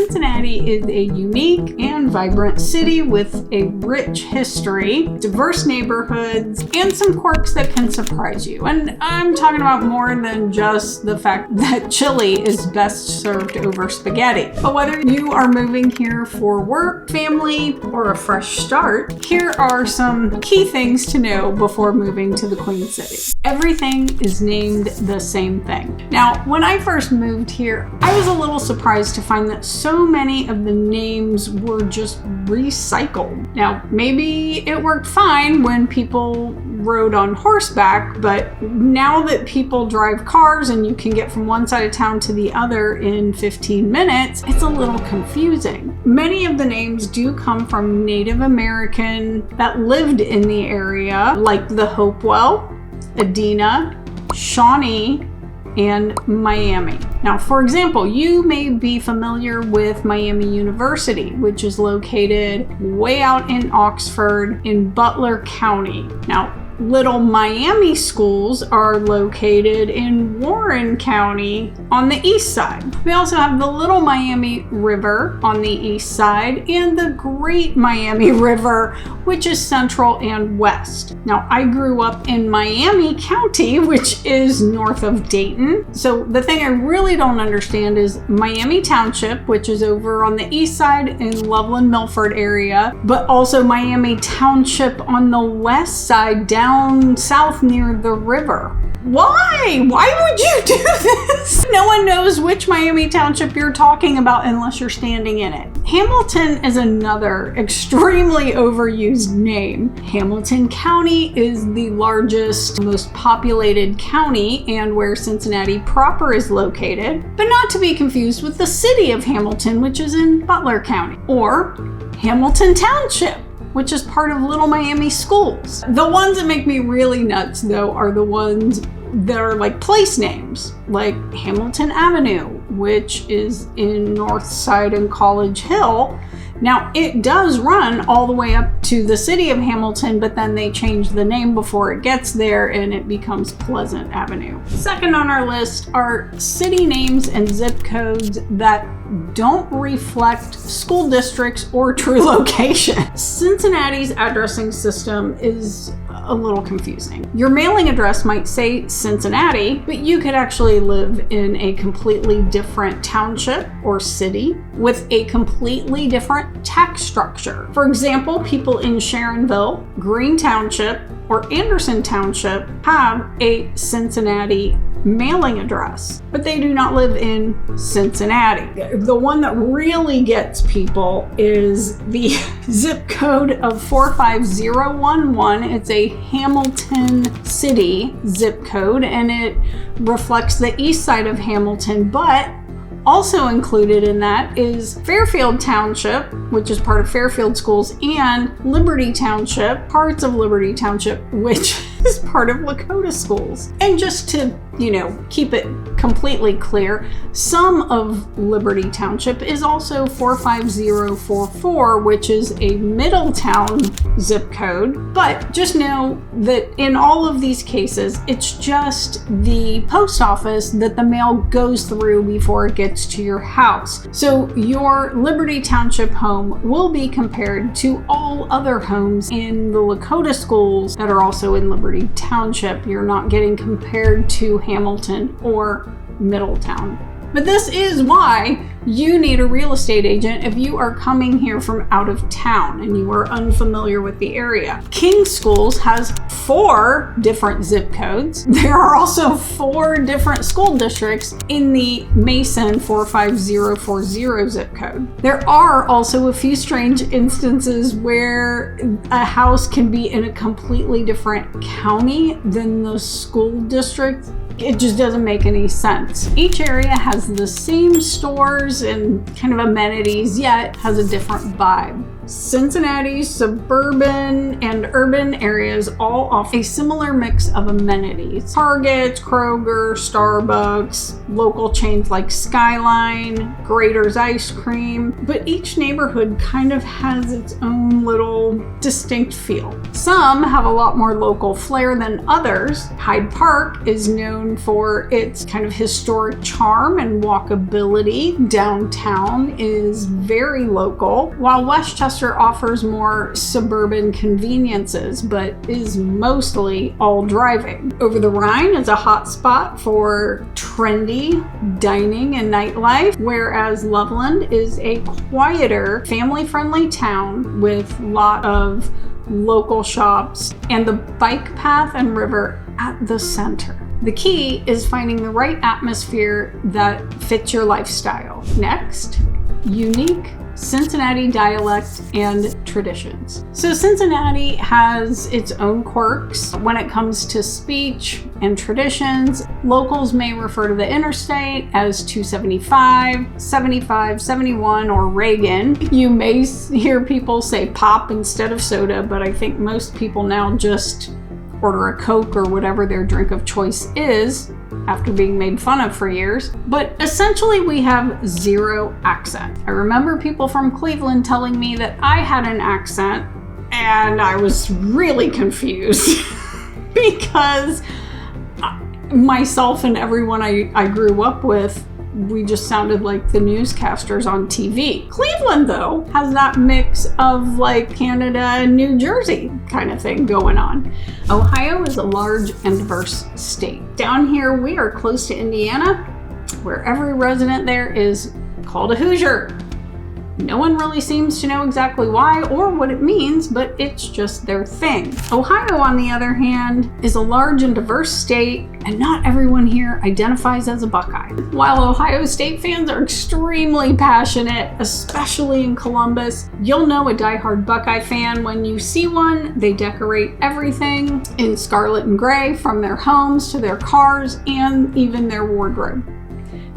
Cincinnati is a unique and vibrant city with a rich history, diverse neighborhoods, and some quirks that can surprise you. And I'm talking about more than just the fact that chili is best served over spaghetti. But whether you are moving here for work, family, or a fresh start, here are some key things to know before moving to the Queen City. Everything is named the same thing. Now, when I first moved here, I was a little surprised to find that so many of the names were just recycled. Now, maybe it worked fine when people rode on horseback, but now that people drive cars and you can get from one side of town to the other in 15 minutes, it's a little confusing. Many of the names do come from Native American that lived in the area, like the Hopewell, Adena, Shawnee, and Miami. Now, for example, you may be familiar with Miami University, which is located way out in Oxford in Butler County. Now, Little Miami schools are located in Warren County on the east side. We also have the Little Miami River on the east side and the Great Miami River, which is central and west. Now, I grew up in Miami County, which is north of Dayton. So the thing I really don't understand is Miami Township, which is over on the east side in Loveland, Milford area, but also Miami Township on the west side down south near the river. Why? Why would you do this? No one knows which Miami Township you're talking about unless you're standing in it. Hamilton is another extremely overused name. Hamilton County is the largest, most populated county and where Cincinnati proper is located, but not to be confused with the city of Hamilton, which is in Butler County, or Hamilton Township, which is part of Little Miami schools. The ones that make me really nuts, though, are the ones that are like place names, like Hamilton Avenue, which is in North Side and College Hill. Now, it does run all the way up to the city of Hamilton, but then they change the name before it gets there and it becomes Pleasant Avenue. Second on our list are city names and zip codes that don't reflect school districts or true location. Cincinnati's addressing system is a little confusing. Your mailing address might say Cincinnati, but you could actually live in a completely different township or city with a completely different tax structure. For example, people in Sharonville, Green Township, or Anderson Township have a Cincinnati mailing address, but they do not live in Cincinnati. The one that really gets people is the zip code of 45011. It's a Hamilton City zip code, and it reflects the east side of Hamilton, but also included in that is Fairfield Township, which is part of Fairfield Schools, and Liberty Township, parts of Liberty Township, which is part of Lakota Schools. And just to, keep it completely clear, some of Liberty Township is also 45044, which is a Middletown zip code. But just know that in all of these cases, it's just the post office that the mail goes through before it gets to your house. So your Liberty Township home will be compared to all other homes in the Lakota schools that are also in Liberty Township. You're not getting compared to Hamilton or Middletown. But this is why you need a real estate agent if you are coming here from out of town and you are unfamiliar with the area. King Schools has 4 different zip codes. There are also 4 different school districts in the Mason 45040 zip code. There are also a few strange instances where a house can be in a completely different county than the school district. It just doesn't make any sense. Each area has the same stores and kind of amenities, yet has a different vibe. Cincinnati's suburban and urban areas all offer a similar mix of amenities. Targets, Kroger, Starbucks, local chains like Skyline, Grater's Ice Cream, but each neighborhood kind of has its own little distinct feel. Some have a lot more local flair than others. Hyde Park is known for its kind of historic charm and walkability. Downtown is very local, while Westchester offers more suburban conveniences, but is mostly all driving. Over the Rhine is a hot spot for trendy dining and nightlife, whereas Loveland is a quieter, family-friendly town with a lot of local shops and the bike path and river at the center. The key is finding the right atmosphere that fits your lifestyle. Next, unique Cincinnati dialect and traditions. So Cincinnati has its own quirks when it comes to speech and traditions. Locals may refer to the interstate as 275, 75, 71, or Reagan. You may hear people say pop instead of soda, but I think most people now just order a Coke or whatever their drink of choice is, after being made fun of for years. But essentially we have zero accent. I remember people from Cleveland telling me that I had an accent, and I was really confused because myself and everyone I grew up with, we just sounded like the newscasters on TV. Cleveland, though, has that mix of like Canada and New Jersey kind of thing going on. Ohio is a large and diverse state. Down here, we are close to Indiana, where every resident there is called a Hoosier. No one really seems to know exactly why or what it means, but it's just their thing. Ohio, on the other hand, is a large and diverse state, and not everyone here identifies as a Buckeye. While Ohio State fans are extremely passionate, especially in Columbus, you'll know a diehard Buckeye fan when you see one. They decorate everything in scarlet and gray, from their homes to their cars and even their wardrobe.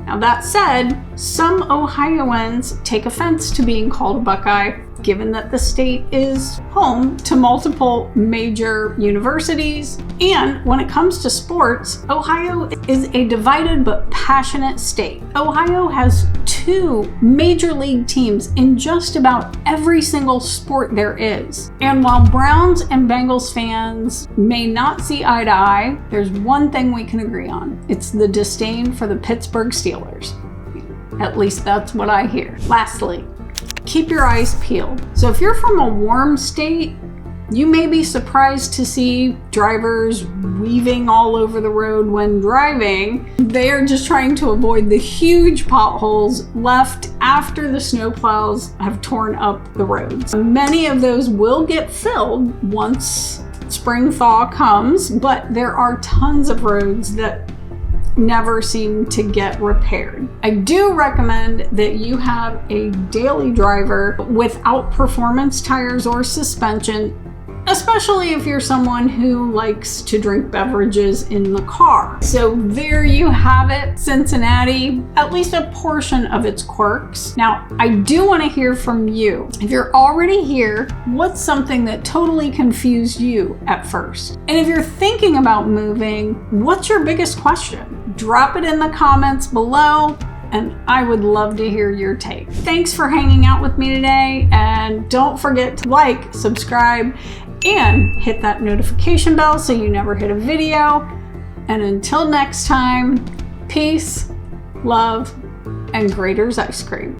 Now that said, some Ohioans take offense to being called a Buckeye, given that the state is home to multiple major universities. And when it comes to sports, Ohio is a divided but passionate state. Ohio has 2 major league teams in just about every single sport there is. And while Browns and Bengals fans may not see eye to eye, there's one thing we can agree on. It's the disdain for the Pittsburgh Steelers. At least that's what I hear. Lastly, keep your eyes peeled. So if you're from a warm state, you may be surprised to see drivers weaving all over the road when driving. They are just trying to avoid the huge potholes left after the snowplows have torn up the roads. Many of those will get filled once spring thaw comes, but there are tons of roads that never seem to get repaired. I do recommend that you have a daily driver without performance tires or suspension, especially if you're someone who likes to drink beverages in the car. So there you have it, Cincinnati, at least a portion of its quirks. Now, I do want to hear from you. If you're already here, what's something that totally confused you at first? And if you're thinking about moving, what's your biggest question? Drop it in the comments below, and I would love to hear your take. Thanks for hanging out with me today, and don't forget to like, subscribe, and hit that notification bell so you never hit a video. And until next time, peace, love, and Grater's Ice Cream.